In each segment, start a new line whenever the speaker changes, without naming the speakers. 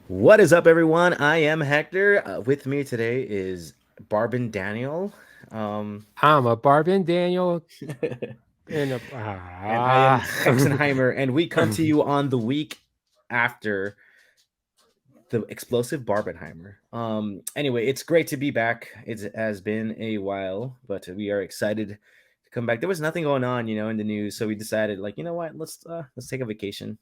What is up, everyone? I am Hector. With me today is Barben Daniel. Um,
I'm a Barbin Daniel
and
in a
I am Hexenheimer, and we come to you on the week after the explosive Barbenheimer. Anyway, it's great to be back. It has been a while, but we are excited to come back. There was nothing going on, in the news, so we decided, like, you know what? Let's take a vacation.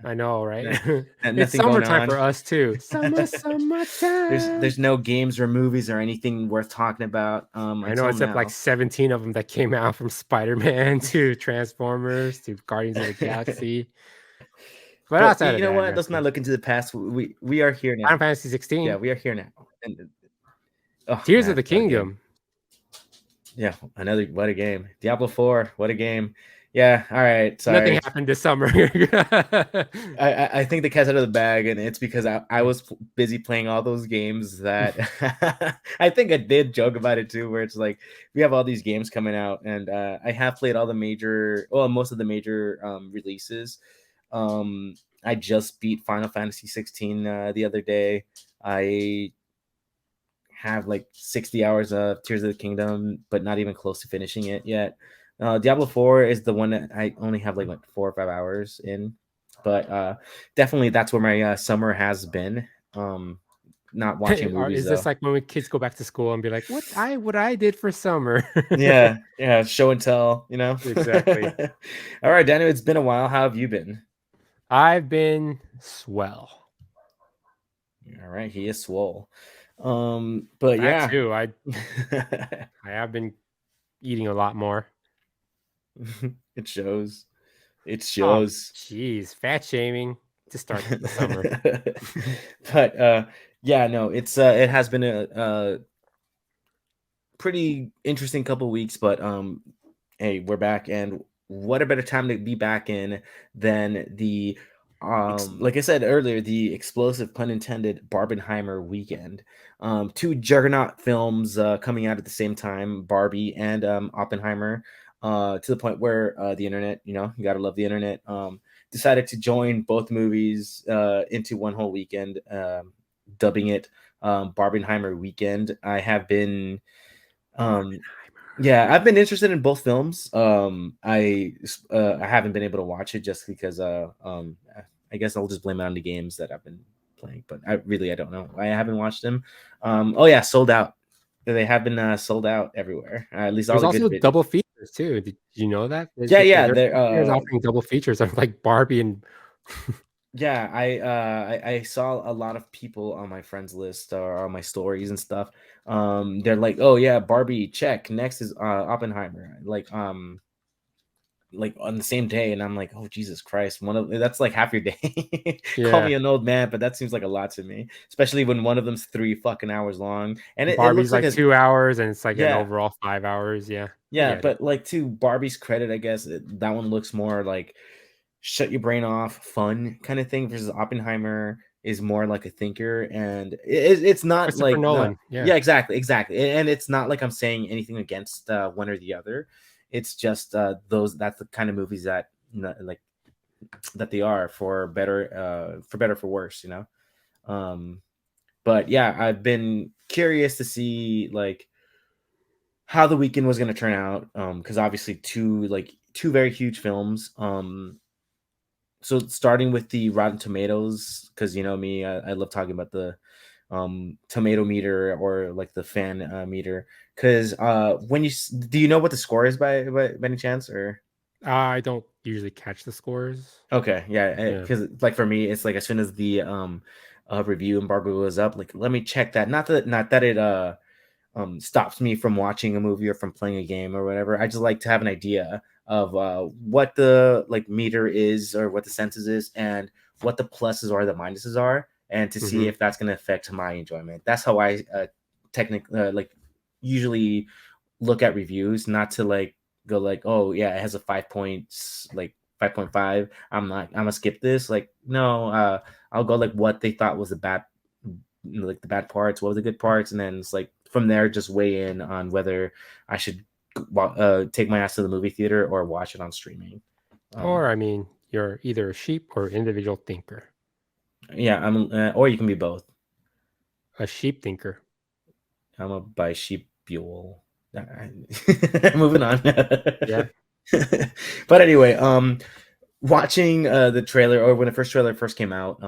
Yeah,
I know,
no,
right? It's
nothing going
summertime
on.
for us too. Summertime.
there's no games or movies or anything worth talking about
I know,
until
except like
now.
17 of them that came out from Spider-Man to Transformers to Guardians of the Galaxy. But
But
outside
you
of
know
that,
what? Let's not
nothing.
look into the past. We are here
Final
now.
Fantasy
Yeah,
16,
we are here now. And oh
Tears of
man,
the
what a game!
Kingdom.
Yeah, another what a game. Diablo 4, what a game. Yeah, all right.
Nothing
Sorry.
happened this summer.
I think the cat's out of the bag, and it's because I was busy playing all those games that I think I did joke about it too, where it's like we have all these games coming out, and I have played all the most of the major releases. Um, I just beat Final Fantasy 16 the other day. I have like 60 hours of Tears of the Kingdom, but not even close to finishing it yet. Diablo 4 is the one that I only have like 4 or 5 hours in, but definitely that's where my summer has been. Not watching movies
Is this
though.
like when we kids go back to school and be like, what I did for summer?
Yeah, yeah, show and tell, you know.
Exactly.
All right, Daniel, it's been a while. How have you been?
I've been swell.
All right, he is swole. But
That
yeah.
too. I have been eating a lot more.
It shows. It
Oh,
shows.
jeez, fat shaming to start the summer.
But yeah, no, it has been a pretty interesting couple weeks, but hey, we're back, and what a better time to be back in than the like I said earlier, the explosive, pun intended, Barbenheimer weekend. Two juggernaut films coming out at the same time, Barbie and Oppenheimer, to the point where the internet, you gotta love the internet, decided to join both movies into one whole weekend, dubbing it Barbenheimer weekend. um
Barbenheimer.
yeah, I've been interested in both films. I haven't been able to watch it just because I guess I'll just blame it on the games that I've been playing, but I don't know. I haven't watched them. Oh yeah, sold out. They have been sold out everywhere. At least all
There's
the good
also
video.
double features too. Did you know that?
Yeah, yeah,
There's
they're
theaters offering double features of like Barbie and
yeah, I saw a lot of people on my friends list or on my stories and stuff. They're like, "Oh yeah, Barbie check. Next is Oppenheimer." Like on the same day, and I'm like, oh Jesus Christ, one of that's like half your day. Call
yeah.
me an old man, but that seems like a lot to me, especially when one of them's 3 fucking hours long, and it
Barbie's
looks like
like
a
2 hours and it's like an
yeah,
overall 5 hours. Yeah, I
yeah.
get it.
But like to Barbie's credit, I guess that one looks more like shut your brain off, fun kind of thing, versus Oppenheimer is more like a thinker, and it's not
Christopher
like not
Nolan. Yeah.
yeah, exactly, and it's not like I'm saying anything against one or the other. It's just that's the kind of movies that like that they are, for better for worse, um but yeah, I've been curious to see like how the weekend was going to turn out, because obviously two very huge films. So starting with the Rotten Tomatoes, because you know me, I love talking about the tomato meter, or like the fan meter, because do you know what the score is by any chance, or
I don't usually catch the scores.
okay, yeah,
Yeah.
because like for me, it's like as soon as the review embargo goes up, like let me check that. Not that it stops me from watching a movie or from playing a game or whatever. I just like to have an idea of what the like meter is, or what the census is, and what the pluses or the minuses are, and to see
Hmm.
if that's going to affect my enjoyment. That's how I technically like usually look at reviews, not to like go like, oh yeah, it has a 5 points, like 5.5. I'm gonna skip this. Like no, I'll go like what they thought was the bad parts, what were the good parts, and then it's like from there just weigh in on whether I should take my ass to the movie theater or watch it on streaming.
Or
Um,
I mean, you're either a sheep or individual thinker.
Yeah, I'm or you can be both.
A sheep thinker.
I'm a bisexual. Moving on.
Yeah.
But anyway, watching the trailer, or when the first trailer first came out,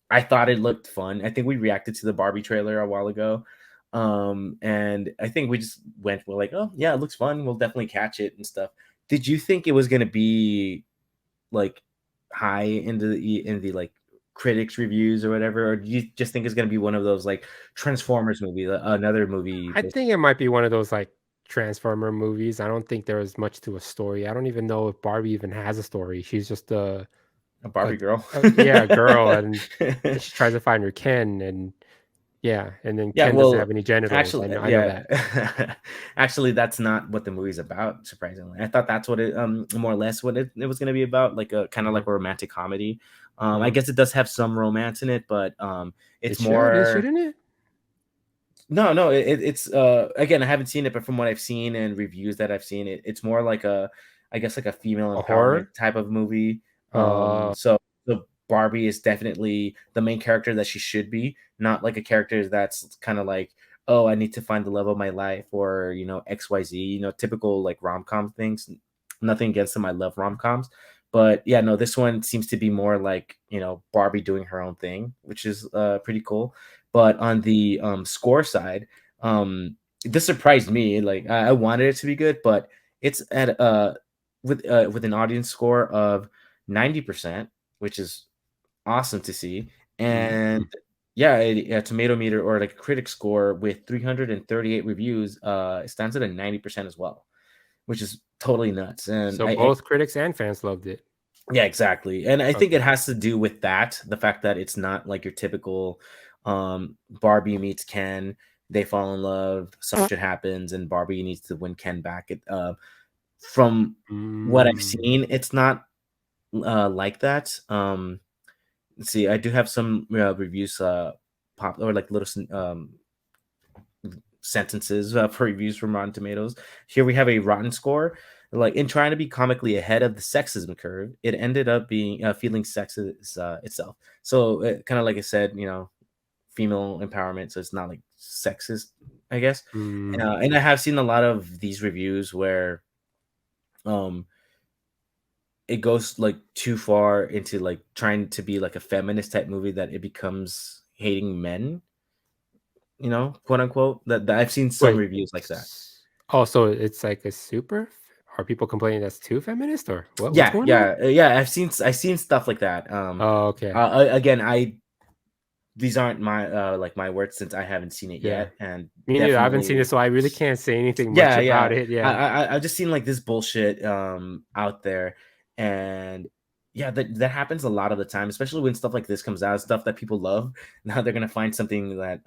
I thought it looked fun. I think we reacted to the Barbie trailer a while ago. And I think we just we're like, oh yeah, it looks fun. We'll definitely catch it and stuff. Did you think it was gonna be like high in the like critics reviews or whatever, or do you just think it's gonna be one of those like Transformers movie, another movie?
I think it might be one of those like Transformer movies. I don't think there was much to a story. I don't even know if Barbie even has a story. She's just
A Barbie girl.
yeah, a girl, and she tries to find her Ken, and yeah, and then
Yeah,
Ken doesn't
well,
have any genitals.
actually,
I know
yeah,
that.
actually, that's not what the movie's about. Surprisingly, I thought that's what it, more or less what it was going to be about, like a kind of
Hmm.
like a romantic comedy. I
Hmm.
guess it does have some romance in it, but
It
it's
should. It
more.
shouldn't it?
No, no, it's again, I haven't seen it, but from what I've seen and reviews that I've seen, it's more like a, I guess like a female
A
empowerment
horror?
type of movie.
Uh,
So Barbie is definitely the main character that she should be, not like a character that's kind of like, oh, I need to find the love of my life, or XYZ, typical like rom-com things. Nothing against them, I love rom-coms, but yeah, no, this one seems to be more like Barbie doing her own thing, which is pretty cool. But on the score side, this surprised me. Like I wanted it to be good, but it's at with an audience score of 90%, which is awesome to see. And
mm.
yeah, a tomato meter, or like a critic score with 338 reviews, it stands at a 90% as well, which is totally nuts. And
So both critics and fans loved it.
yeah, exactly. And I think it
Okay.
has to do with that, the fact that it's not like your typical Barbie meets Ken, they fall in love, some shit happens, and Barbie needs to win Ken back. From what I've
Mm.
seen, it's not like that. Let's see, I do have some reviews pop, or like little sentences for reviews from Rotten Tomatoes. Here we have a rotten score. Like, in trying to be comically ahead of the sexism curve, it ended up being feeling sexist itself. So, kind of like I said, female empowerment. So it's not like sexist, I guess.
Mm.
And I have seen a lot of these reviews where um it goes like too far into like trying to be like a feminist type movie, that it becomes hating men, quote unquote. That I've seen some
Wait.
reviews like that.
Oh, so it's like a super are people complaining that's too feminist or what's
Yeah,
going on?
yeah, yeah. I've seen stuff like that.
Oh, okay.
Again, I these aren't my like my words, since I haven't seen it
Yeah.
yet, and
Me neither. I haven't seen it,
definitely,
so I really can't say anything much
yeah,
about
yeah.
it.
I
Yeah.
I I've just seen like this bullshit out there, and yeah, that happens a lot of the time, especially when stuff like this comes out, stuff that people love. Now they're gonna find something that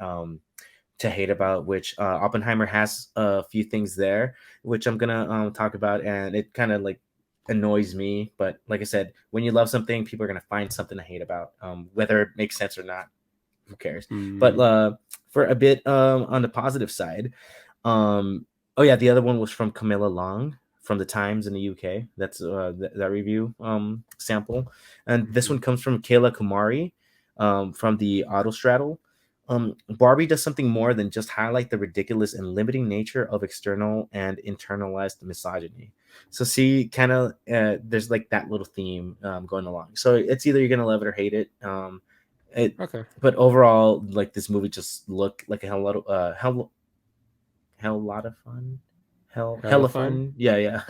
to hate about, which Oppenheimer has a few things there, which I'm gonna talk about, and it kind of like annoys me. But like I said, when you love something, people are gonna find something to hate about, whether it makes sense or not. Who cares? But
Mm.
for a bit on the positive side, um, oh yeah, the other one was from Camilla Long from the Times in the UK. That's that review sample, and this
Mhm.
one comes from Kayla Kumari from the Autostraddle. Barbie does something more than just highlight the ridiculous and limiting nature of external and internalized misogyny. So see, kind of there's like that little theme going along. So it's either you're gonna love it or hate it. It,
Okay.
but overall, like this movie just looked like a hell lot of hell lot of fun.
Hella
Hella
fun.
fun. Yeah, yeah.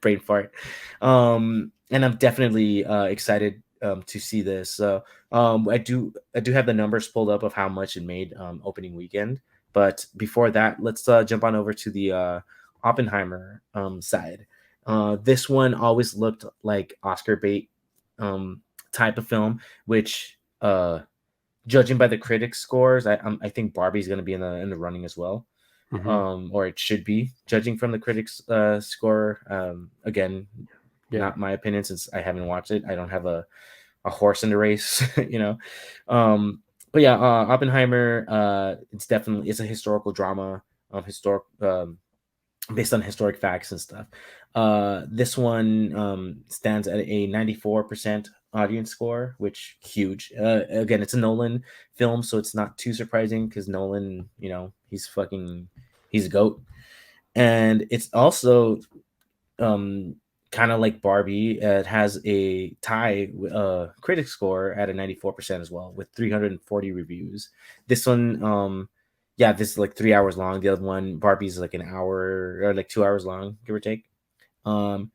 Brain fart. And I'm definitely excited to see this. So I do have the numbers pulled up of how much it made opening weekend. But before that, let's jump on over to the Oppenheimer side. This one always looked like Oscar bait type of film, which judging by the critics scores, I think Barbie's going to be in the running as well,
Mhm.
or it should be, judging from the critics score. Again,
Yeah.
not my opinion, since I haven't watched it. I don't have a horse in the race, you know. But yeah, Oppenheimer. It's a historical drama, historic based on historic facts and stuff. This one stands at a 94% audience score, which huge. Again, it's a Nolan film, so it's not too surprising because Nolan, he's a goat. And it's also um kind of like Barbie. It has a tie critic score at a 94% as well, with 340 reviews. This one, yeah, this is like 3 hours long. The other one, Barbie's like an hour or like 2 hours long, give or take. Um,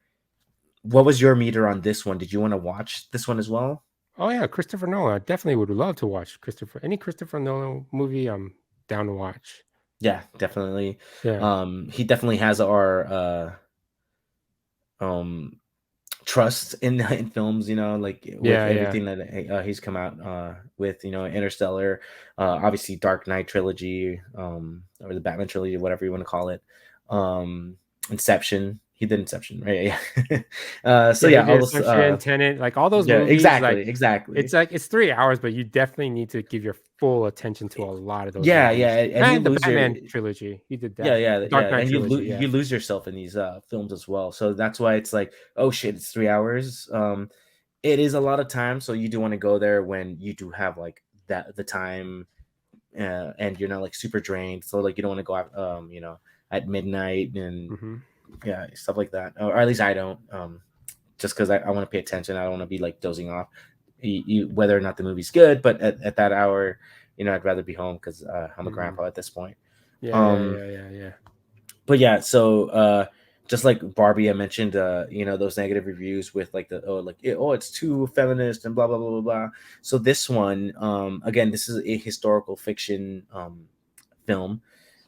what was your meter on this one? Did you want to watch this one as well?
Oh yeah, Christopher Nolan. I definitely would love to watch any Christopher Nolan movie. I'm down to watch.
Yeah, definitely.
Yeah,
He definitely has our um trust in films, like with
yeah, yeah,
everything that he's come out with, Interstellar, obviously Dark Knight trilogy, or the Batman trilogy, whatever you want to call it, Inception. He did Inception, right? Yeah. So
yeah. He
yeah,
did
all those.
Inception, Tenet, like all those
Yeah,
movies.
exactly.
It's 3 hours, but you definitely need to give your full attention to a lot of those
Yeah, yeah,
movies.
and you
And the
lose your.
Batman trilogy, he did
Yeah,
that.
yeah,
The
yeah,
Dark Knight
and
trilogy, yeah.
you lose yourself in these films as well. So that's why it's like, oh shit, it's 3 hours. It is a lot of time, so you do want to go there when you do have like that the time, and you're not like super drained. So like you don't want to go out, at midnight and
Hmm.
yeah, stuff like that. Or at least I don't. Just because I want to pay attention, I don't want to be like dozing off. Whether or not the movie's good, but at that hour, I'd rather be home because I'm a
Hmm.
grandpa at this point.
Yeah, yeah,
Um,
yeah, yeah, yeah.
but yeah, so just like Barbie, I mentioned, those negative reviews with like it's too feminist and blah blah blah blah blah. So this one, again, this is a historical fiction film,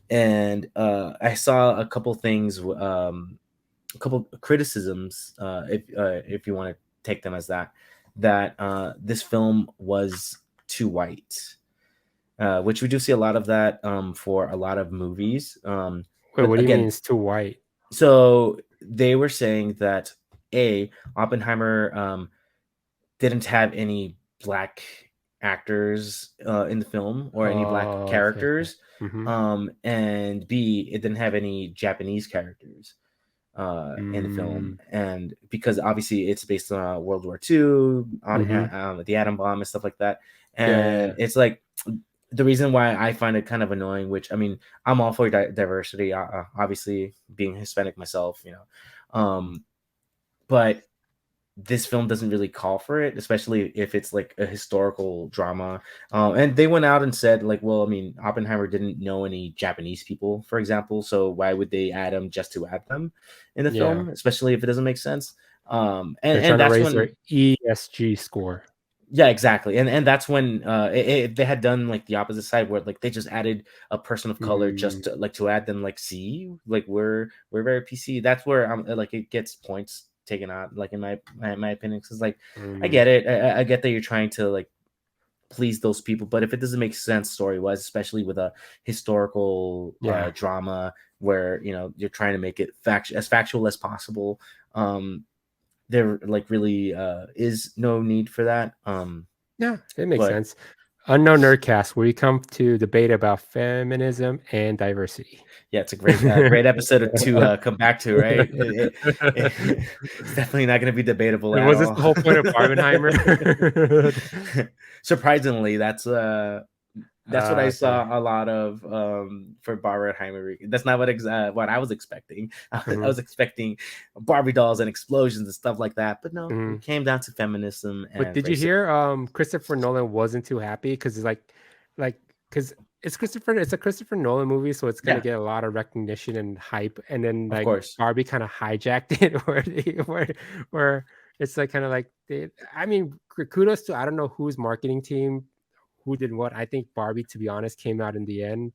and I saw a couple things, a couple criticisms, if you want to take them as that this film was too white, which we do see a lot of that for a lot of movies.
Wait,
But
what do you mean
again,
it's too white?
so they were saying that Oppenheimer didn't have any black actors in the film or any black
Oh, okay, okay.
characters,
Mm-hmm.
and B, it didn't have any Japanese characters in the film,
Mm,
and because obviously it's based on World War II,
mm-hmm.
the atom bomb and stuff like that,
Yeah, yeah,
and
yeah.
it's like the reason why I find it kind of annoying, which I mean, I'm all for diversity, obviously being Hispanic myself, but this film doesn't really call for it, especially if it's like a historical drama. And they went out and said, like, well, I mean, Oppenheimer didn't know any Japanese people, for example, so why would they add them just to add them in the
Yeah.
film, especially if it doesn't make sense? And
They're trying to
that's
raise their
when,
ESG score.
yeah, exactly, and that's when they had done like the opposite side, where like they just added a person of color just
Mm,
to add them, like, see, like we're very PC. That's where I'm like it gets points taken out, like in my opinion, because like I
mm,
get it, I get that you're trying to like please those people, but if it doesn't make sense story wise, especially with a historical
yeah.
drama where you're trying to make it as factual as possible, um there like really is no need for that.
Yeah, it makes
But
sense. Unknown Nerdcast, where we come to debate about feminism and diversity.
yeah, it's a great episode to come back to, right? It's definitely not going to be debatable at
Was this
all.
the whole point of Barbenheimer?
Surprisingly, that's what I
Okay.
saw a lot of for Barbenheimer Weekend. That's not what I was expecting. I
Mhm,
was expecting Barbie dolls and explosions and stuff like that, but no, it
mhm.
came down to feminism
But
and
did you
racism.
hear Christopher Nolan wasn't too happy because like because it's a Christopher Nolan movie, so it's gonna
Yeah,
get a lot of recognition and hype, and then
of
like
course.
Barbie kind of hijacked it where it's like kind of like I mean kudos to I don't know whose marketing team who did what. I think Barbie, to be honest, came out in the end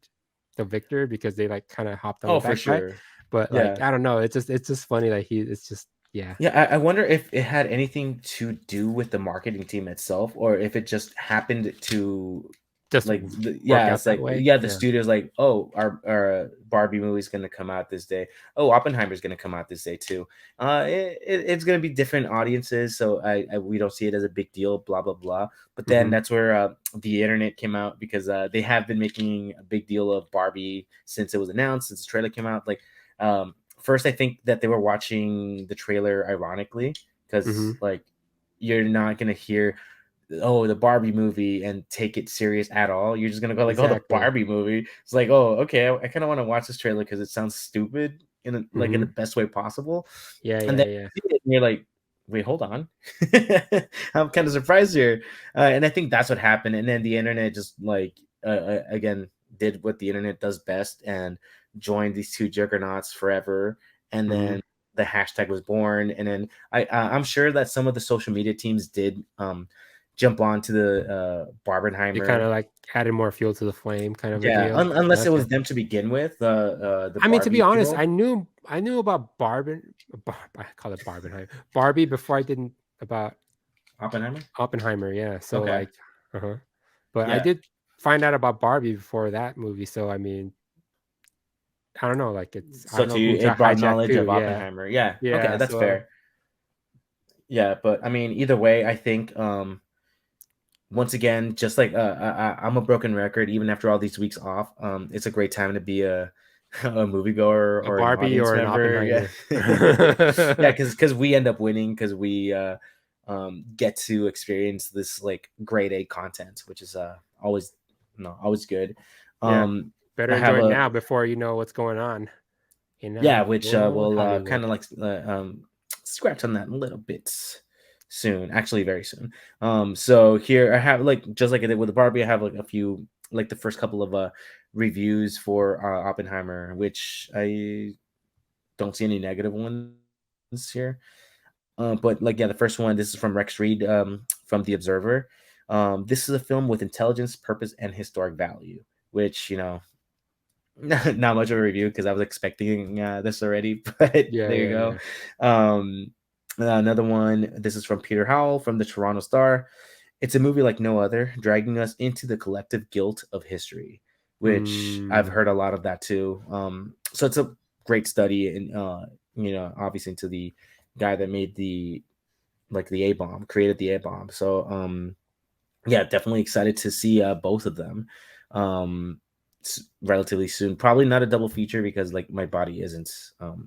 the victor because they like kind of hopped on the
Oh, for
backside.
sure.
But like
Yeah.
I don't know, it's just funny that it's just yeah,
Yeah, I wonder if it had anything to do with the marketing team itself, or if it just happened to
just
like,
work
yeah,
out
it's
that
like,
way.
yeah, the
Yeah.
studio's like, oh, our Barbie movie's gonna come out this day. Oh, Oppenheimer's gonna come out this day too. It's gonna be different audiences, so we don't see it as a big deal. Blah blah blah. But then
Hmm.
that's where the internet came out, because they have been making a big deal of Barbie since it was announced, since the trailer came out. Like, first, I think that they were watching the trailer ironically, because
Hmm.
like you're not gonna hear, oh, the Barbie movie and take it serious at all. You're just gonna go like, oh, the
Exactly.
Barbie movie. It's like, oh, okay, I kind of want to watch this trailer because it sounds stupid in like in the
Mhm.
best way possible.
Yeah,
And
yeah,
then
yeah.
you see it and you're like, wait, hold on. I'm kind of surprised here. And I think that's what happened. And then the internet just like again did what the internet does best and joined these two juggernauts forever. And
Mhm.
then the hashtag was born. And then I'm sure that some of the social media teams did jump onto the
They kinda,
Barbenheimer.
like, added more fuel to the flame kind of a
Yeah,
deal.
unless it
Okay.
was them to begin with, the
I mean, to be
Barbie
honest,
people.
I knew about I call it Barbenheimer. Barbie before I didn't about
Oppenheimer.
Oppenheimer, yeah, so,
Okay.
like uh-huh. But I
Yeah.
did find out about Barbie before that movie, so, I mean, I don't know, like, it's I
So
don't
to
know
you,
who
it brought
hijacked
knowledge
too,
of
yeah.
Oppenheimer. Yeah. Okay,
Yeah,
that's
so
fair. Yeah, but I mean, either way, I think once again, just like I'm a broken record, even after all these weeks off. It's a great time to be a a moviegoer
a
or an
Barbie
audience
or an
member. Yeah,
Oppenheimer.
yeah, because we end up winning because we get to experience this like grade A content, which is always always good.
Yeah,
Um,
better
I have
enjoy it
a
now before you know what's going on in,
Yeah, which
old
will kind
Hollywood.
of like scratch on that a little bit soon, actually very soon. So here I have like just like I did with the Barbie, I have like a few like the first couple of reviews for Oppenheimer, which I don't see any negative ones here. But like yeah, the first one, this is from Rex Reed from The Observer. This is a film with intelligence, purpose, and historic value, which not much of a review because I was expecting this already, but
Yeah,
there you
yeah,
go.
yeah.
Um, Another one. This is from Peter Howell from the Toronto Star. It's a movie like no other, dragging us into the collective guilt of history, which I've
Mm,
heard a lot of that too. So it's a great study, and obviously into the guy that made the A bomb, created the A bomb. So yeah, definitely excited to see both of them um relatively soon. Probably not a double feature because like my body isn't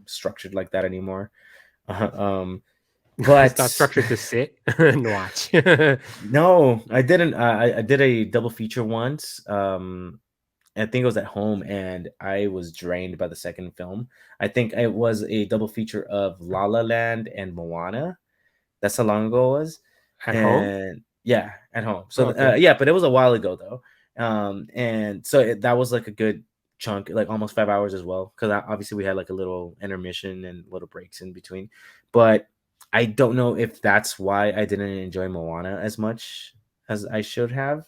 structured like that anymore. um
it's
but
not structured to sit and watch.
no, I didn't. I did a double feature once. I think it was at home, and I was drained by the second film. I think it was a double feature of La La Land and Moana. That's how long ago it was.
At home?
And yeah, at home.
Oh,
So
okay.
yeah, but it was a while ago though. And so that was like a good chunk, like almost 5 hours as well, because obviously we had like a little intermission and little breaks in between. But I don't know if that's why I didn't enjoy Moana as much as I should have.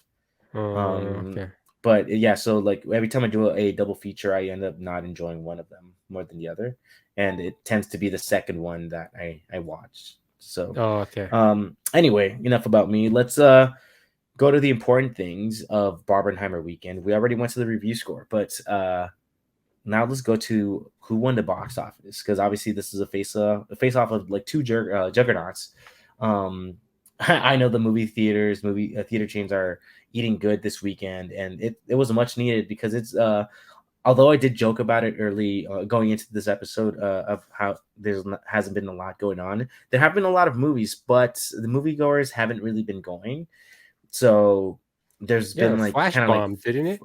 Um,
Okay.
but yeah, so like every time I do a double feature, I end up not enjoying one of them more than the other, and it tends to be the second one that I watch. So,
Oh, okay.
anyway, enough about me. Let's go to the important things of Barbenheimer weekend. We already went to the review score, but now let's go to who won the box office, because obviously this is a face off of like two juggernauts. Um, I know the movie theater chains are eating good this weekend, and it was much needed because it's although I did joke about it early going into this episode of how hasn't been a lot going on. There have been a lot of movies, but the moviegoers haven't really been going. So there's
Yeah,
been
the
like
Flash
kind of like
bomb, didn't it?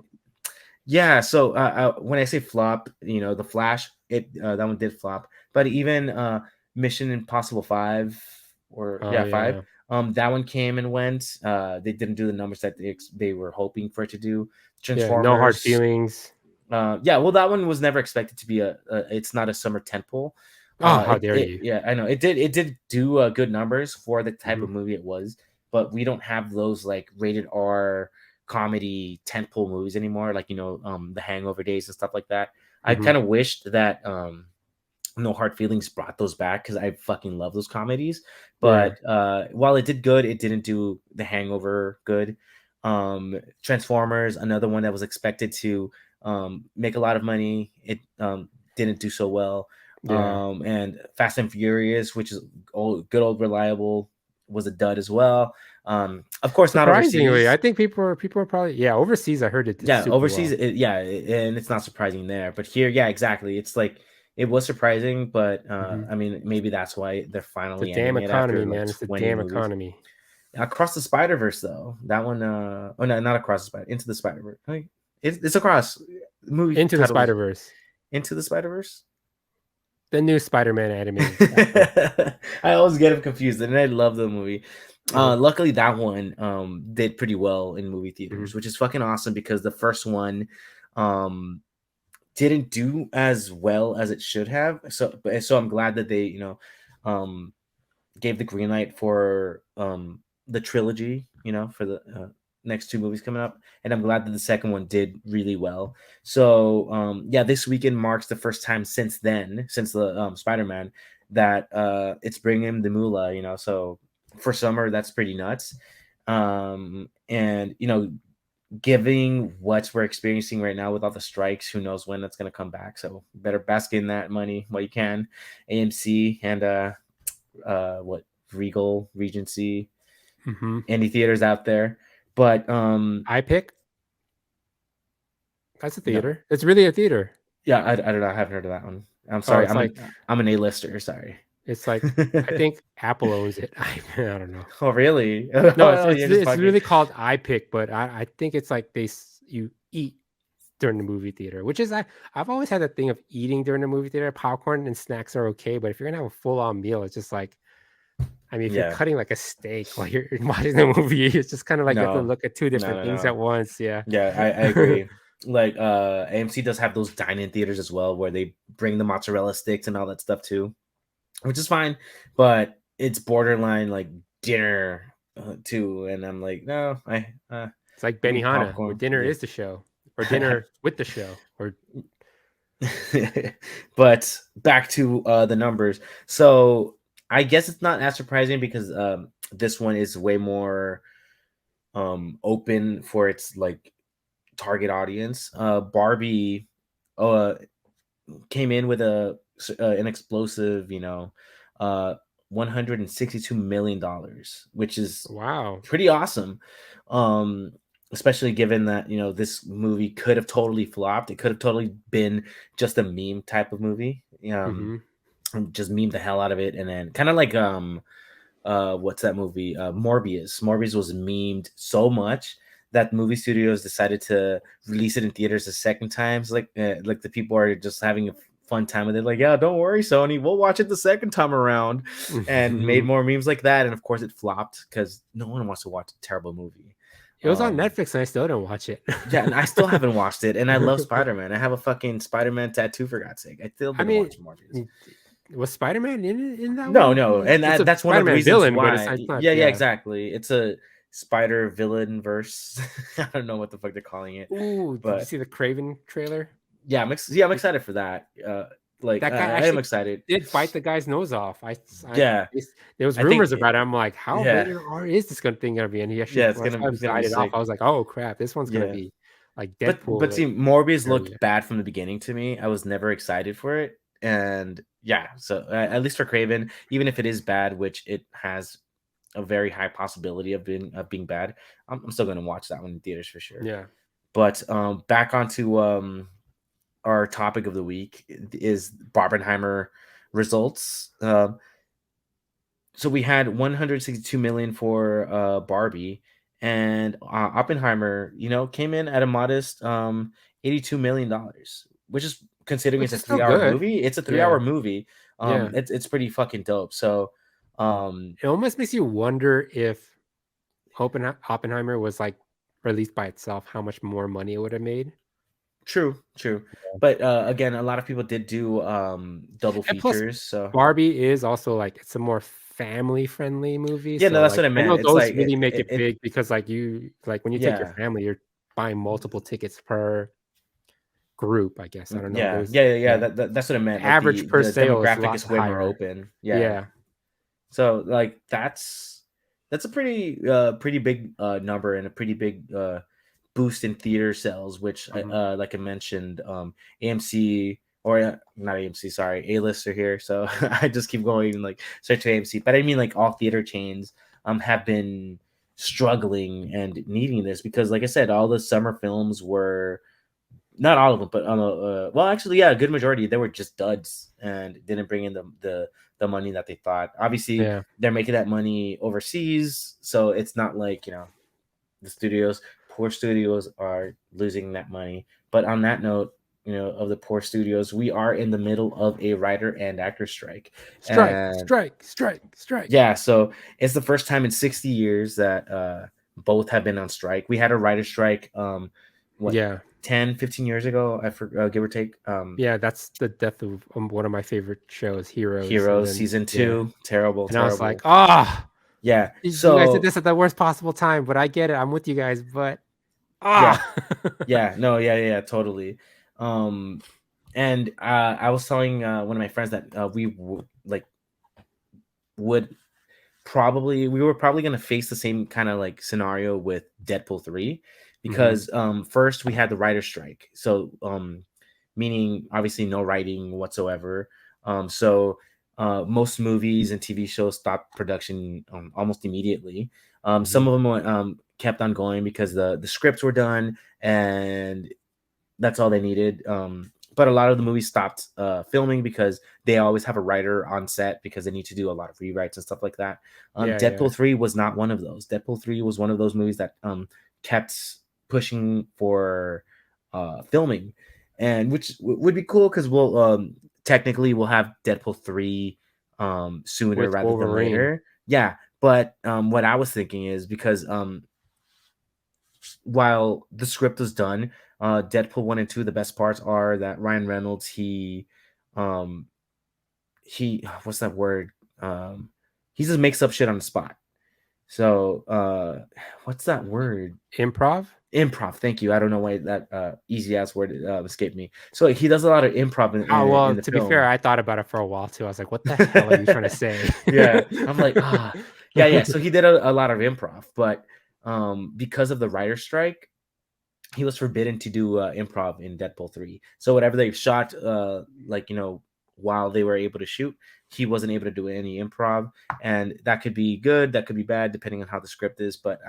yeah. So when I say flop, the Flash, that one did flop. But even Mission Impossible 5 or
Oh,
yeah 5,
yeah.
that one came and went. They didn't do the numbers that they were hoping for it to do.
Yeah, no hard
Transformers,
feelings.
yeah, well, that one was never expected to be it's not a summer tentpole.
Oh, how dare
It
you.
Yeah, I know it did do good numbers for the type of
Mhm,
movie it was, but we don't have those like rated R comedy tentpole movies anymore, like the Hangover days and stuff like that. I
mhm.
kind of wished that No Hard Feelings brought those back because I fucking love those comedies.
Yeah,
But while it did good, it didn't do The Hangover good. Transformers, another one that was expected to make a lot of money, it didn't do so well.
yeah.
And Fast and Furious, which is good old reliable, was a dud as well. Of course, not
Surprisingly, I
overseas.
think people are probably yeah, overseas, I heard it did
Yeah,
super
overseas,
well.
and it's not surprising there. But here, yeah, exactly. It's like It was surprising, but
Hmm.
I mean, maybe that's why they're
The
finally
damn
ending it after
economy,
like
man. It's the
20
damn
movies.
economy.
Across the Spider-Verse, though, that one, oh no, not Across the Spider, Into the Spider-Verse. It's across. The movie
Into the
title is
Spider Verse,
Into the Spider-Verse.
the new Spider-Man animated.
I always get them confused, and I love the movie.
Uh-huh.
Luckily, that one did pretty well in movie
Hmm.
theaters, which is fucking awesome because the first one um didn't do as well as it should have. So I'm glad that they um gave the green light for the trilogy, for the next two movies coming up, and I'm glad that the second one did really well. So yeah, this weekend marks the first time since then, since the Spider-Man, that it's bringing the moolah, so for summer that's pretty nuts. And giving what we're experiencing right now with all the strikes, who knows when that's going to come back, so better bask in that money while you can. AMC and what, Regal, Regency,
Hmm.
any theaters out there. But
I pick. That's a
no,
theater. It's really a theater.
yeah, I don't know. I haven't heard of that one. I'm
Oh,
sorry.
it's like
I'm an A-lister. Sorry.
it's like I think Apple owns it. I don't know.
Oh really?
No, it's
Oh,
it's
you're just
it's
fucking.
really called iPick, but I think it's like you eat during the movie theater, which is I've always had that thing of eating during the movie theater. Popcorn and snacks are okay, but if you're gonna have a full on meal, it's just like, I mean, if you're
Yeah.
cutting like a steak while you're watching the movie, it's just kind of like you have to
No.
look at two
No.
different
No.
things
No.
at once. Yeah.
Yeah, I agree. Like AMC does have those dine-in theaters as well, where they bring the mozzarella sticks and all that stuff too, which is fine, but it's borderline like dinner too, and I'm like, no,
It's like
give me
Benihana, where
popcorn.
dinner
Yeah.
is the show, or dinner with the show, or
But back to the numbers. So I guess it's not as surprising because this one is way more open for its like target audience. Barbie uh came in with an explosive, uh 162 million dollars, which is
wow.
pretty awesome. Um Especially given that, this movie could have totally flopped. It could have totally been just a meme type of movie.
Hmm.
Just meme the hell out of it, and then kind of like what's that movie, Morbius was memed so much that movie studios decided to release it in theaters a second time. So like the people are just having a fun time with it, like, yeah, don't worry, Sony, we'll watch it the second time around, and made more memes like that. And of course it flopped because no one wants to watch a terrible movie.
It was on Netflix, and I still didn't watch it.
Yeah, and I still haven't watched it, and I love Spider-Man. I have a fucking Spider-Man tattoo, for God's sake. I still
I
didn't
mean,
watch Morbius.
was Spider-Man in that
No,
one?
no, and
It's a
that's one of the
Spider-Man
reasons
villain, but
why.
it's not.
Yeah, yeah,
Yeah.
exactly. It's a spider villain verse. I don't know what the fuck they're calling it,
Ooh, did you
but
see the Craven trailer?
yeah, I'm excited for that.
That guy
I am
actually
excited.
did bite the guy's nose off.
Yeah,
There was
I think.
rumors about it. I'm like, how
Yeah,
rated R is this thing gonna be? And he actually,
yeah,
when I saw him
it's gonna be
bite it off, I
sick.
was like, oh crap, this one's gonna
Yeah,
be like
but
Deadpool
see, Morbius
area.
looked bad from the beginning to me. I was never excited for it, and yeah, so at least for Craven, even if it is bad, which it has a very high possibility of being bad, I'm still gonna watch that one in theaters for sure.
Yeah.
But back onto our topic of the week is Barbenheimer results. So we had 162 million for Barbie, and Oppenheimer, came in at a modest 82 million dollars, which is, considering
Which
it's a
is still
3 hour
good.
movie. It's a three
Yeah.
hour movie.
Yeah.
It's pretty fucking dope. So
It almost makes you wonder if Oppenheimer was like released by itself, how much more money it would have made.
true, true. But again, a lot of people did do double
And plus,
features. So
Barbie is also like it's a more family friendly movie.
yeah, no,
So
that's
like
what I
I know
meant. It's
those
like
really make it big because like when you take your
yeah.
family, you're buying multiple tickets per group, I guess. I don't know.
Yeah,
There's
yeah, yeah, yeah.
yeah.
That's what I
The
meant. Like
average per
the
sale is a
demographic
lot
is way more
higher.
open. Yeah.
Yeah.
So like that's a pretty big number, and a pretty big boost in theater sales, which
Mhm.
like I mentioned, AMC, or not AMC, sorry, A-lister here. So I just keep going like search for AMC, but I mean like all theater chains have been struggling and needing this because, like I said, all the summer films were Not all of them, but well, actually, yeah, a good majority they were just duds and didn't bring in the money that they thought. Obviously,
Yeah.
they're making that money overseas, so it's not like the studios, poor studios are losing that money. But on that note, of the poor studios, we are in the middle of a writer and actor strike,
Strike,
and
strike, strike, strike.
yeah, so it's the first time in 60 years that both have been on strike. We had a writer strike, what,
Yeah.
10, 15 years ago, I forget, give or take.
Yeah, that's the death of one of my favorite shows, Heroes, and
Heroes
then
season
yeah,
2, terrible,
and I was like,
terrible.
"Ah,
Yeah,
you guys did
so
this at the worst possible time, but I get it. I'm with you guys, but
yeah,
ah."
yeah, no, yeah, yeah, yeah, totally. Um, and I was telling one of my friends that like would we were probably going to face the same kind of like scenario with Deadpool 3
Mhm.
because first we had the writer strike. So meaning obviously no writing whatsoever. So most movies and TV shows stopped production almost immediately. Some
Mhm.
of them kept on going because the scripts were done and that's all they needed. But a lot of the movies stopped filming because they always have a writer on set because they need to do a lot of rewrites and stuff like that.
Yeah, yeah.
Deadpool 3 was not one of those. Deadpool 3 was one of those movies that kept pushing for filming, and which would be cool because technically we'll have Deadpool 3 sooner
With
rather than
Wolverine.
later. Yeah, but what I was thinking is because while the script was done, Deadpool 1 and 2, the best parts are that Ryan Reynolds, um, he, what's that word? He just makes up shit on the spot. So, what's that word?
Improv?
Improv. Thank you. I don't know why that easy ass word escaped me. So he does a lot of improv
Oh,
in
well,
the
to be fair,
film.
I thought about it for a while too. I was like, "What the hell are you trying to say?"
Yeah, I'm like, yeah, yeah. So he did a lot of improv, but because of the writer strike, he was forbidden to do improv in Deadpool 3. So whatever they shot, while they were able to shoot, he wasn't able to do any improv, and that could be good, that could be bad, depending on how the script is. But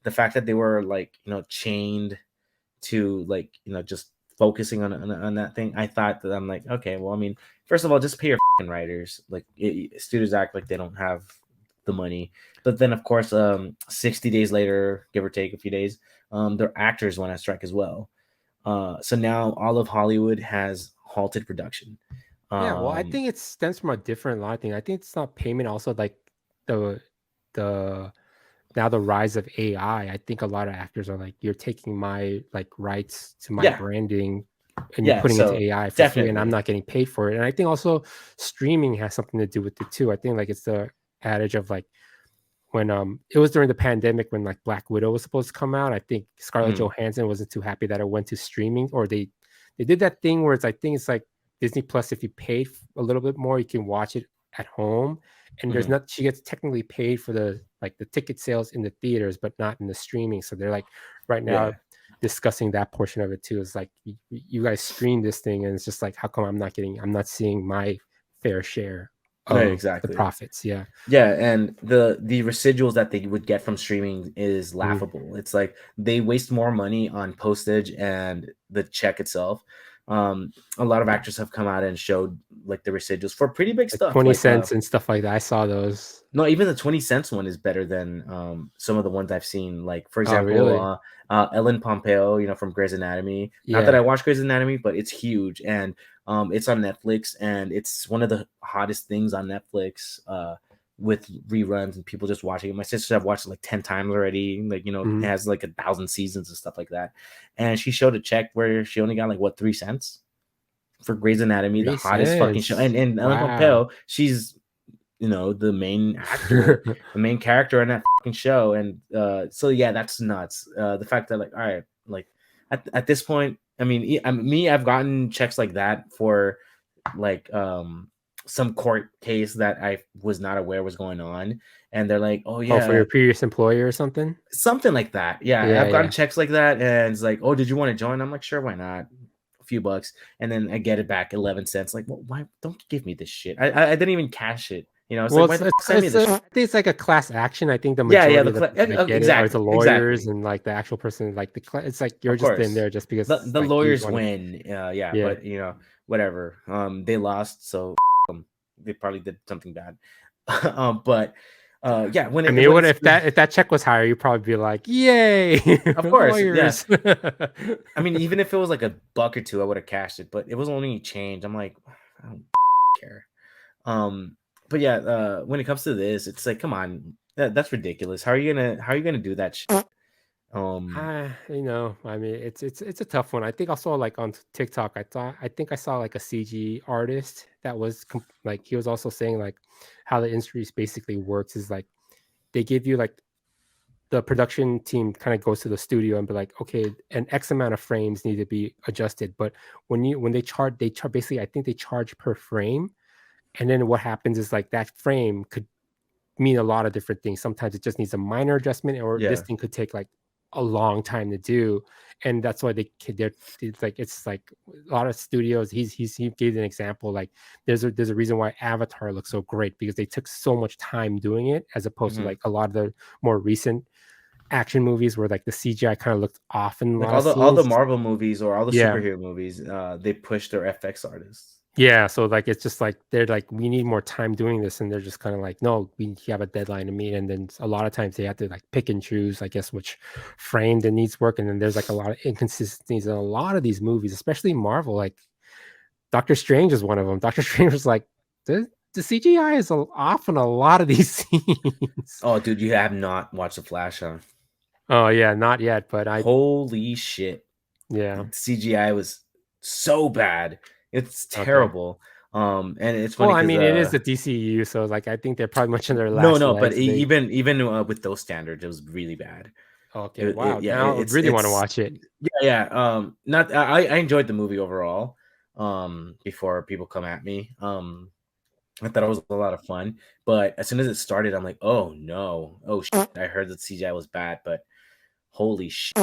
the fact that they were like chained to just focusing on that thing, I thought that I'm like, okay, well, I mean, first of all, just pay your writers. Like studios act like they don't have the money, but then of course, 60 days later, give or take a few days, their actors went on strike as well. So now all of Hollywood has halted production.
Yeah, well, I
Um,
think it stems from a different line thing. I think it's not payment, also like the the now the rise of AI. I think a lot of actors are like, "You're taking my like rights to my
yeah,
branding and you're
yeah.
putting into
So
AI for free, and I'm
definitely,
not getting paid for it." And I think also streaming has something to do with it too. I think like it's the adage of like when it was during the pandemic when like Black Widow was supposed to come out. I think Scarlett
mm,
Johansson wasn't too happy that it went to streaming, or they did that thing where I think it's like Disney Plus. If you paid a little bit more, you can watch it at home, and there's
mhm,
not she gets technically paid for the ticket sales in the theaters, but not in the streaming. So they're like right now
yeah,
discussing that portion of it too. It's like you guys stream this thing, and it's just like how come I'm not seeing my fair share
right,
of the
exactly.
profits? Yeah.
Yeah, and the residuals that they would get from streaming is
Mhm.
laughable. It's like they waste more money on postage and the check itself. A lot of actors have come out and showed like the residuals for pretty big
Like
stuff.
20
Like
cents and stuff like that. I saw those.
no, even the 20 cents one is better than some of the ones I've seen. Like for
Oh,
example,
really?
Ellen Pompeo, from Grey's Anatomy. Not that
Yeah.
I watch Grey's Anatomy, but it's huge and it's on Netflix and it's one of the hottest things on Netflix. With reruns and people just watching it. My sisters have watched it like 10 times already. Like, it
Mhm.
has like 1,000 seasons and stuff like that. And she showed a check where she only got like what 3 cents for Grey's Anatomy, the
3
hottest fucking show.
cents.
And Ellen
Wow.
Pompeo, she's the main actor, the main character in that fucking show. And so yeah, that's nuts. The fact that like, all right, like at this point, I mean, I've gotten checks like that for like some court case that I was not aware was going on, and they're like, oh
Oh, for
yeah,
your previous employer or something?
something like that. Yeah,
Yeah,
I've gotten
yeah.
checks like that, and it's like, oh, did you want to join? I'm like, sure, why not? A few bucks, and then I get it back 11 cents. Like, well, why don't give me this shit? I didn't even cash it, You know, it's
Well,
like, why the fuck send me this
I think it's like a class action. I think the
Yeah, yeah,
majority of the people that get it are the
exactly,
lawyers
exactly.
and like the actual person. Like it's like you're
Of
just in
course.
there just because
The
like you
lawyers
want to.
win. Yeah,
Yeah.
but whatever. They lost, so them. They probably did something bad. But yeah,
I mean,
when
what
it's
if that check was higher, you'd probably be like, "Yay,
of course, yeah.
lawyers!"
I mean, even if it was like a buck or two, I would have cashed it, but it was only change. I'm like, I don't care. But yeah, when it comes to this, it's like, come on, that's ridiculous. How are you gonna do that shit? Um,
I mean, it's a tough one. I think I saw like on TikTok. I think I saw like a CG artist that was like he was also saying like how the industry basically works is like they give you like the production team kind of goes to the studio and be like, okay, an X amount of frames need to be adjusted. But when they charge basically, I think they charge per frame. And then what happens is like that frame could mean a lot of different things. Sometimes it just needs a minor adjustment, or this
yeah.
thing could take like a long time to do. And that's why they're it's like a lot of studios. He gave an example like there's a reason why Avatar looks so great because they took so much time doing it as opposed to
Mhm.
like a lot of the more recent action movies where like the CGI kind of looked off in a
Like
lot of
all the
scenes.
Marvel movies or all the
Yeah.
superhero movies, they push their FX artists.
Yeah. So like it's just like they're like, we need more time doing this. And they're just kind of like, no, we have a deadline to meet. And then a lot of times they have to like pick and choose, I guess, which frame that needs work. And then there's like a lot of inconsistencies in a lot of these movies, especially Marvel. Like Doctor Strange is one of them. Doctor Strange was like, the CGI is off in a lot of these scenes.
Oh, dude, you have not watched The Flash, huh?
Oh yeah, not yet, but
Holy shit.
yeah.
CGI was so bad. It's
Okay.
terrible. And it's
Well,
funny
I
because
mean, it is the DCU, so like I think they're probably much in their
no,
last
no, but
legs. They
even with those standards, it was really bad.
okay, wow.
Yeah,
Now I really want to watch it.
yeah. Not I enjoyed the movie overall. Before people come at me, I thought it was a lot of fun. But as soon as it started, I'm like, oh no, oh shit. I heard that CGI was bad, but holy shit.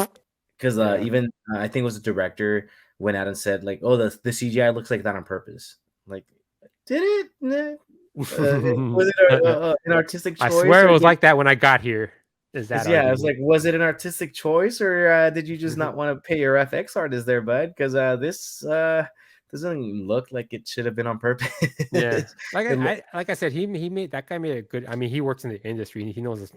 Because
Yeah.
even I think it was the director went out and said like, "Oh, the CGI looks like that on purpose." Like, did it? Nah. Was it an artistic
I
choice,
swear
or
it was like that when I got here. Is that
yeah, I was
argument?
like, was it an artistic choice, or did you just not want to pay your FX artist there, bud? Because this doesn't look like it should have been on purpose.
Yeah. Like
It
like I said, he made that guy made a good. I mean, he works in the industry and he knows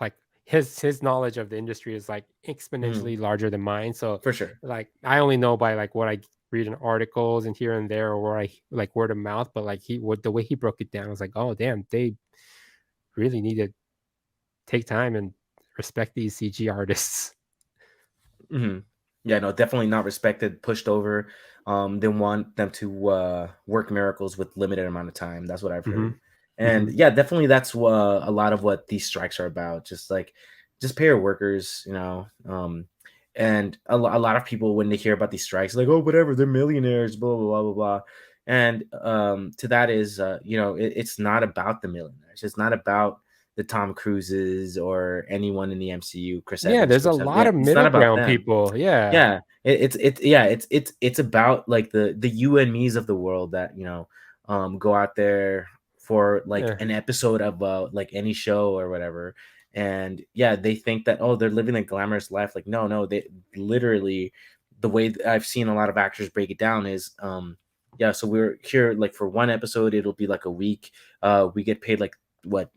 like his knowledge of the industry is like
mhm,
exponentially larger than mine. So
for sure.
like I only know by like what I read in articles and here and there or where I like word of mouth, but like the way he broke it down, I was like, oh damn, they really need to take time and respect these CG artists.
Mhm. Yeah, no, definitely not respected, pushed over. They want them to work miracles with limited amount of time. That's what I've
Hmm.
heard. And
Hmm.
yeah, definitely that's a lot of what these strikes are about. Just pay your workers, and a lot of people when they hear about these strikes, like, oh, whatever, they're millionaires, blah blah blah blah blah. And to that is, it's not about the millionaires. It's not about the Tom Cruises or anyone in the MCU, Chris
Yeah,
Evans,
there's a
Chris Evans.
lot
Yeah,
of
it's not
middle
about
ground
them.
people. Yeah.
Yeah, it's about like the you and me's of the world that go out there for like
Yeah.
an episode of like any show or whatever, and yeah, they think that, oh, they're living a glamorous life. Like, no, no, they literally, the way I've seen a lot of actors break it down is yeah, so we're here like for one episode, it'll be like a week. We get paid like what,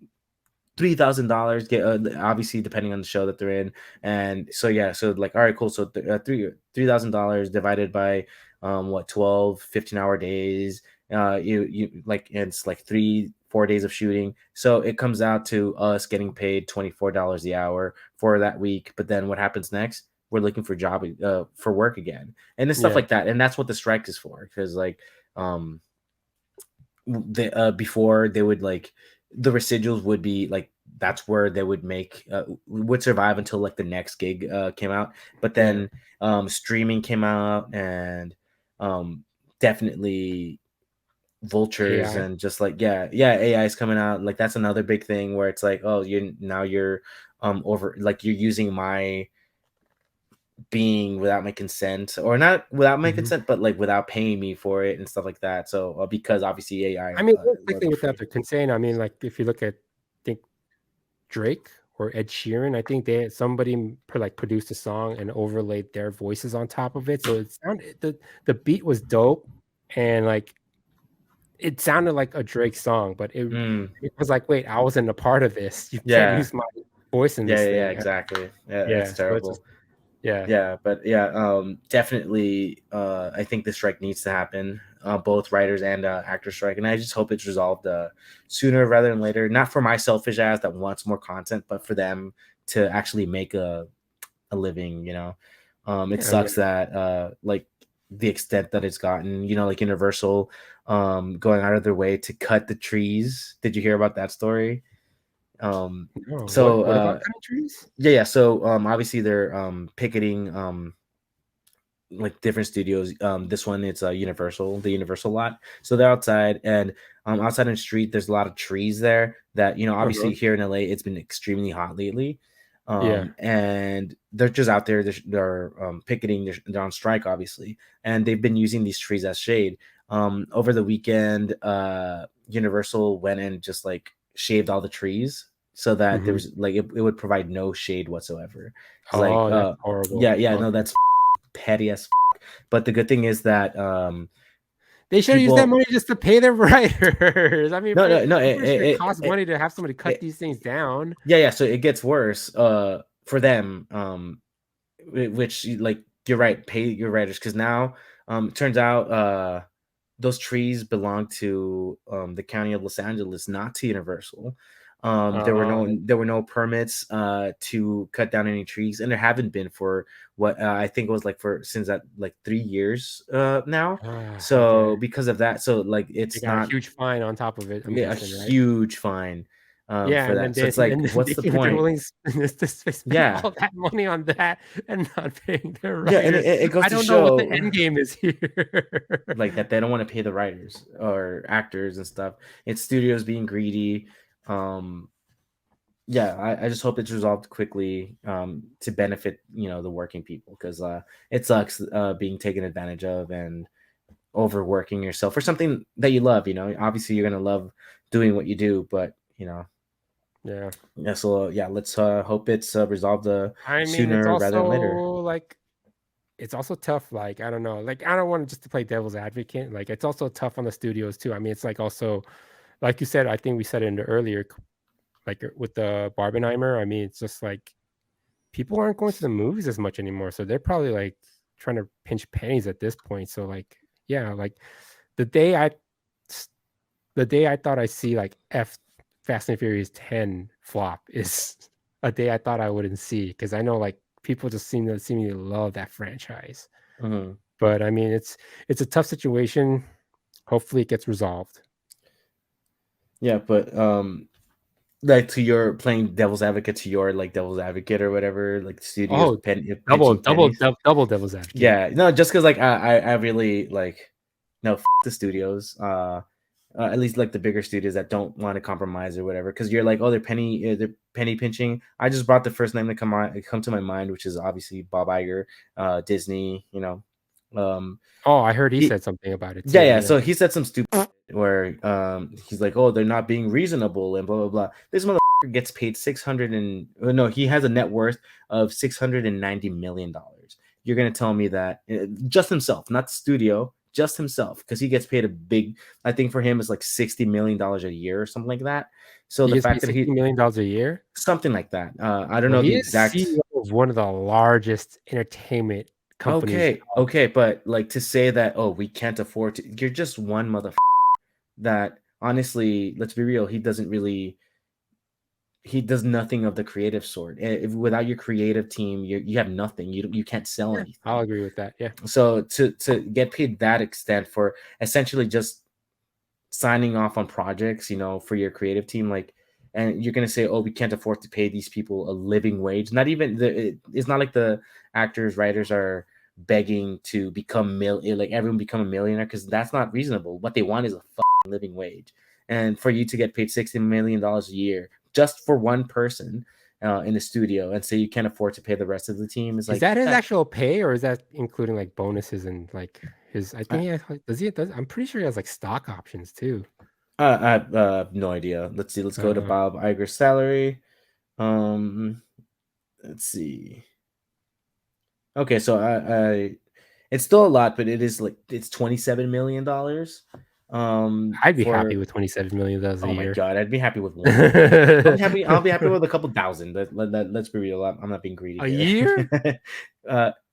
$3,000, get obviously depending on the show that they're in. And so yeah, so like, all right, cool. So $3,000 divided by what, 12 15-hour days, you like, and it's like 3 4 days of shooting, so it comes out to us getting paid $24 the hour for that week. But then what happens next? We're looking for job for work again, and it's stuff
Yeah.
like that. And that's what the strike is for, because like um before, they would like, the residuals would be like, that's where they would make would survive until like the next gig came out. But
Yeah.
then streaming came out, and um definitely vultures,
AI.
and just like, yeah, AI is coming out. Like, that's another big thing where it's like, oh, you're over, like, you're using being without my consent, or not without my
Mhm.
consent, but like without paying me for it and stuff like that. So because obviously AI
I mean,
was
technically
for
without
free.
the consent, I mean, like, if you look at, think Drake or Ed Sheeran, I think somebody like produced a song and overlaid their voices on top of it, so it sounded the beat was dope, and like it sounded like a Drake song, but
Mm,
it was like, wait, I wasn't a part of this. You can't
yeah,
use my voice in
yeah,
this
yeah, yeah,
thing.
exactly. Yeah,
Yeah,
that's
so it's
terrible.
just yeah,
Yeah, but yeah, definitely. I think the strike needs to happen, both writers and actor strike, and I just hope it's resolved sooner rather than later. Not for my selfish ass that wants more content, but for them to actually make a living. It
yeah. I mean,
sucks that like the extent that it's gotten. Like Universal, going out of their way to cut the trees. Did you hear about that story? Um,
no,
so
what about cutting trees?
yeah, yeah. So obviously they're picketing like different studios. This one it's Universal, the Universal lot. So they're outside, and outside in the street, there's a lot of trees there. That
Uh-huh.
obviously here in LA, it's been extremely hot lately,
Yeah.
and they're just out there. They're picketing. They're on strike, obviously, and they've been using these trees as shade. Over the weekend, Universal went and just like shaved all the trees so that there
Mhm.
was like it would provide no shade whatsoever. It's like,
Oh, that's horrible.
yeah, yeah, no,
Okay.
that's petty as but the good thing is that
They should have used that
people
money just to pay their writers. I mean,
no, no, no,
I'm pretty sure it costs money to have somebody cut
it
these things down.
yeah, yeah, so it gets worse for them, which like you're right, pay your writers, because now it turns out those trees belong to the county of Los Angeles, not to Universal.
Oh,
There were no permits to cut down any trees, and there haven't been for what I think it was like for since that like 3 years now.
okay.
So because of that, so like
They
it's
got a
not
huge fine on top of it, I'm
a
guessing, right?
huge fine
Yeah,
for
and then
that. So
they
it's like,
and then
what's the
if they're
point?
willing to spend
Yeah,
all that money on that and not paying their
yeah, and
writers,
it goes
I
to
don't know what the
show
end game is here.
like that they don't want to pay the writers or actors and stuff. It's studios being greedy. Um, yeah, I just hope it's resolved quickly to benefit the working people, because it sucks being taken advantage of and overworking yourself for something that you love. Obviously you're gonna love doing what you do, but
Yeah.
yeah. So yeah, let's hope it's resolved
I mean,
sooner rather than later.
like it's also tough, like, I don't know, like, I don't want just to play devil's advocate, like, it's also tough on the studios too. I mean, it's like also, like you said, I think we said it in the earlier, like with the Barbenheimer. I mean, it's just like people aren't going to the movies as much anymore, so they're probably like trying to pinch pennies at this point. So like, yeah, like the day I, s- the day I thought I see like Fast and Furious 10 flop is a day I thought I wouldn't see, because I know like people just seem to love that franchise.
Mhm.
But I mean, it's a tough situation. Hopefully, it gets resolved.
Yeah, but like to your playing devil's advocate to your like devil's advocate or whatever, like studios
Oh,
pinching pennies.
double devil's advocate.
Yeah, no, just because like I really like no the studios, at least like the bigger studios that don't want to compromise or whatever. Because you're like, oh, they're penny pinching. I just brought the first name to come to my mind, which is obviously Bob Iger, Disney. Um,
Oh, I heard he
he
said something about it
Yeah,
too.
yeah.
Yeah.
So he said some stupid shit where he's like, "Oh, they're not being reasonable," and blah blah blah. This motherfucker gets paid 600 and no, he has a net worth of $690 million. You're gonna tell me that just himself, not the studio, just himself, because he gets paid a big. I think for him it's like $60 million a year or something like that. So
He
the
gets
fact
paid
that
$60 million a year.
something like that. I don't
Well,
know
he
the
is
exact.
CEO of one of the largest entertainment companies.
Okay, okay, but like to say that, oh, we can't afford to. You're just one motherfucker that honestly, let's be real, he does nothing of the creative sort. Without your creative team, you have nothing. You can't sell
Yeah, I'll
anything.
agree with that. Yeah.
So to get paid that extent for essentially just signing off on projects, for your creative team, like, and you're gonna say, oh, we can't afford to pay these people a living wage. Not even it's not like the actors, writers are begging to like everyone become a millionaire, because that's not reasonable. What they want is a fucking living wage, and for you to get paid $60 million a year just for one person, in the studio, and say you can't afford to pay the rest of the team, is
Is
like,
that his actual pay, or is that including like bonuses and like his? I
I,
think he has, does he? Does I'm pretty sure he has like stock options too.
I have no idea. Let's see. Let's go to
Uh,
Bob Iger's salary. Um, let's see. Okay, so it's still a lot, but it is like it's $27 million.
I'd be happy
For
with $27 million a
oh my
year.
god, I'd be happy with one. I'll
A
be happy. I'll be happy with a couple thousand. Let's be real. I'm not being greedy
year?
here.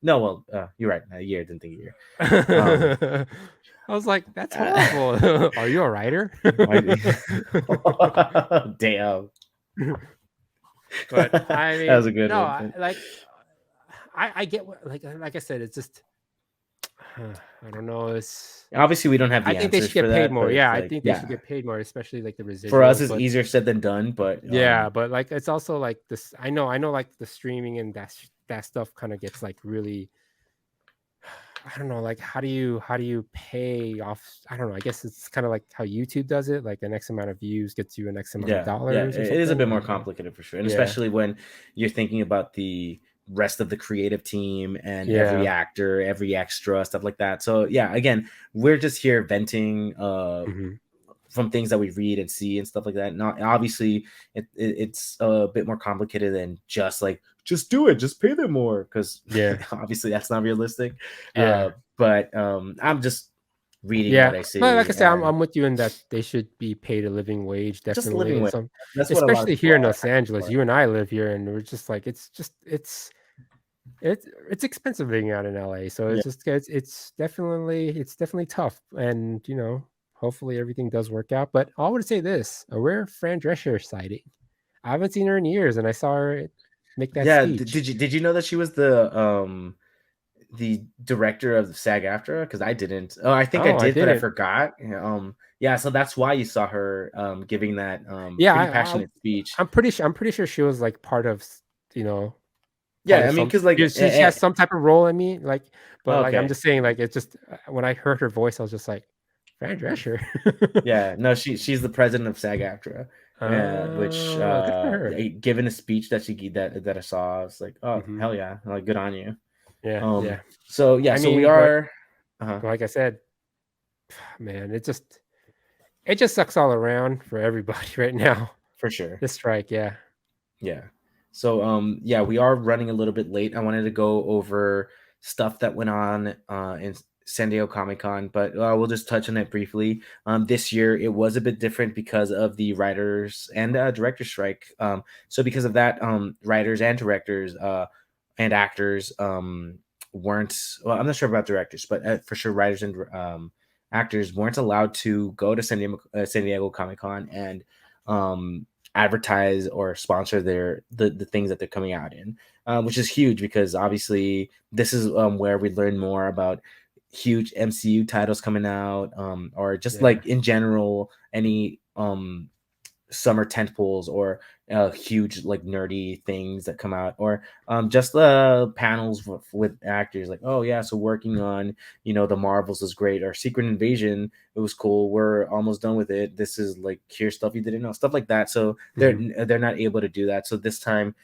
No, well, you're right. A year. Didn't think a year. Um,
I was like, that's horrible. Are you a writer?
I, damn.
But I
That was
mean,
a good
no,
one. But
like I get what like I said, it's just I don't know. It's
obviously, we don't have
I
the
think they
answers
should
for
get paid
that.
more.
But it's
Yeah, I
like,
think they should
yeah,
get paid more, especially like the
for us,
residuals.
it's
But
easier said than done. But
yeah, but like it's also like this. I know, like the streaming and that stuff kind of gets like really. I don't know, like how do you pay off? I don't know. I guess it's kind of like how YouTube does it. Like an X amount of views gets you an X amount of
yeah,
dollars or
it is a
something.
bit
I
more
don't know.
complicated for sure, and
Yeah,
especially when you're thinking about the rest of the creative team and every
yeah,
actor, every extra, stuff like that. So yeah, again, we're just here venting
hmm
from things that we read and see and stuff like that. Not obviously, it's a bit more complicated than just do it, just pay them more, because
yeah,
obviously that's not realistic.
yeah.
But I'm just reading
Yeah,
what I
no, like
see,
I said,
and
I'm with you in that they should be paid a living wage,
just a
definitely,
living
and
wage.
some,
That's what a lot of
especially
people
here in
are
Los
asking
Angeles.
for.
You and I live here, and we're just like it's expensive living out in LA. So
Yeah.
it's definitely tough, and hopefully everything does work out. But I would say this: a rare Fran Drescher sighting. I haven't seen her in years, and I saw her make that
Yeah,
speech.
did you know that she was the director of SAG-AFTRA? Because I didn't. Oh, I think I
Oh, I
did, but I
didn't.
forgot. Yeah, yeah, so that's why you saw her giving that
Yeah,
pretty passionate speech.
I'm pretty sure she was like you know part
Yeah, I
of
mean,
some
because like,
she has some type of role in me, like, but like I'm
okay,
just saying, like it's just when I heard her voice, I was just like, Fran Drescher.
yeah, no, she's the president of SAG-AFTRA, which
Good for her.
given a speech that that I saw, I was like, oh
Hmm
hell yeah, like good on you.
Yeah, yeah.
So yeah,
I
so we
mean, but
are, uh
like I said, man, it just sucks all around for everybody right now.
for sure.
This strike, yeah,
Yeah. So yeah, we are running a little bit late. I wanted to go over stuff that went on in San Diego Comic Con, but we'll just touch on it briefly. This year it was a bit different because of the writers and directors strike. So because of that, writers and directors and actors weren't. Well, I'm not sure about directors, but for sure writers and actors weren't allowed to go to San Diego Comic Con and um, advertise or sponsor the things that they're coming out in, which is huge because obviously this is where we learn more about huge MCU titles coming out, or just
yeah.
like in general any summer tent poles or huge like nerdy things that come out, or just panels with actors like, oh yeah, so working on the Marvels is great, or Secret Invasion, it was cool, we're almost done with it, this is like, here's stuff you didn't know, stuff like that. So
hmm
they're not able to do that. So this time,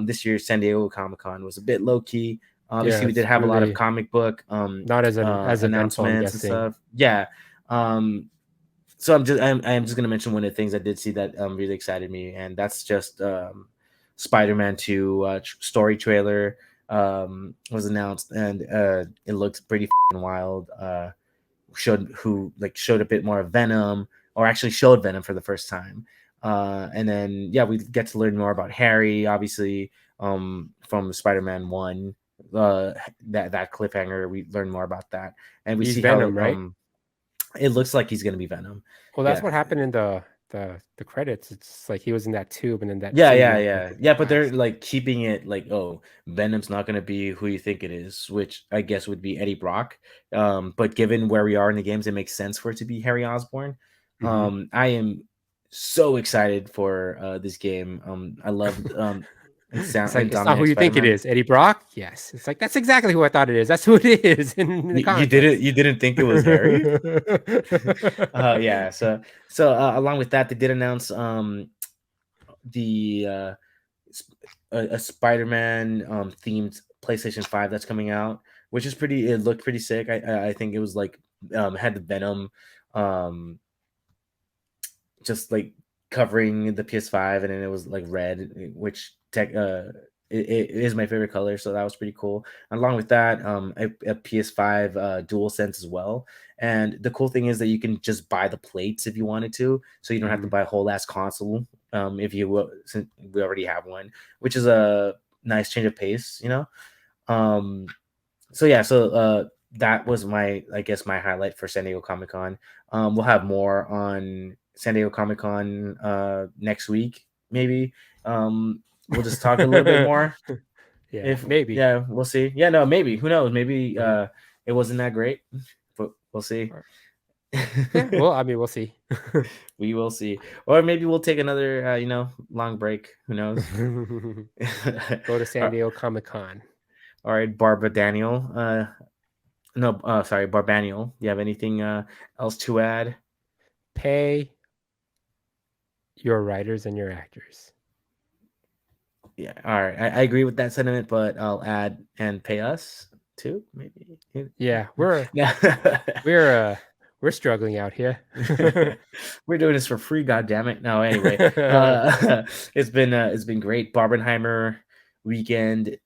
this year San Diego Comic Con was a bit low key.
Yeah,
Obviously we did
it's
have a lot of
really
comic book
not as eventful, I'm
announcements and
guessing.
stuff. Yeah. So I'm just gonna mention one of the things I did see that really excited me, and that's just Spider-Man 2 story trailer was announced, and it looks pretty wild. Showed a bit more of Venom, or actually showed Venom for the first time, and then yeah, we get to learn more about Harry, obviously, from Spider-Man 1. That cliffhanger, we learn more about that, and we
He's
see how
Venom, right?
it looks like he's gonna be Venom.
Well, that's
Yeah.
what happened in the credits. It's like he was in that tube, and then that
Yeah,
scene
yeah,
went like
yeah.
really
Yeah, but they're
fast.
like keeping it like, oh, Venom's not gonna be who you think it is, which I guess would be Eddie Brock. But given where we are in the games, it makes sense for it to be Harry Osborn.
Hmm
I am so excited for this game. I loved
It's like it's not who
Insomniac
you think it
Spider-Man.
is. Eddie Brock? Yes. It's like that's exactly who I thought it is. That's who it is in the
You
comic
didn't
books.
you didn't think it was Harry? Yeah, so along with that, they did announce the a Spider-Man themed PlayStation 5 that's coming out, which is pretty. It looked pretty sick. I think it was like had the Venom um just like covering the PS5, and then it was like red, which it is my favorite color, so that was pretty cool. Along with that, a PS5 dual sense as well. And the cool thing is that you can just buy the plates if you wanted to, so you don't have to
Mhm.
buy a whole ass console. If you will, since we already have one, which is a nice change of pace, you know. Um, so yeah, that was my, I guess, my highlight for San Diego Comic Con. We'll have more on San Diego Comic Con next week, maybe. We'll just talk a little bit more.
Yeah,
If
maybe.
Yeah, we'll see. Yeah, no, maybe. Who knows? Maybe
Uh-huh.
it wasn't that great, but we'll see.
Or yeah, well, I mean, we'll see.
We will see. Or maybe we'll take another long break. Who knows?
Go to San
All
Diego Comic-Con.
right, Barbara Daniel. No, sorry, Barbaniel. Do you have anything else to add?
Pay your writers and your actors.
Yeah, all right. I agree with that sentiment, but I'll add and pay us too, maybe.
Yeah, we're
Yeah.
we're uh we're struggling out here.
We're doing this for free, god damn it. No, anyway. It's been great. Barbenheimer weekend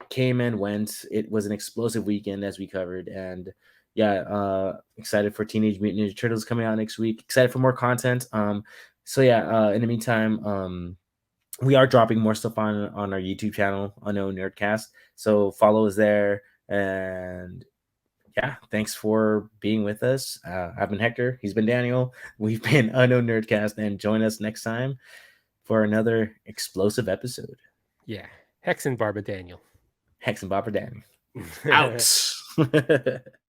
came and went. It was an explosive weekend as we covered, and yeah, excited for Teenage Mutant Ninja Turtles coming out next week. Excited for more content. So yeah, in the meantime, we are dropping more stuff on our YouTube channel, Unknown Nerdcast. So follow us there, and yeah, thanks for being with us. I've been Hector. He's been Daniel. We've been Unknown Nerdcast, and join us next time for another explosive episode.
Yeah, Hex and Barba Daniel.
Hex and Bopper Daniel out.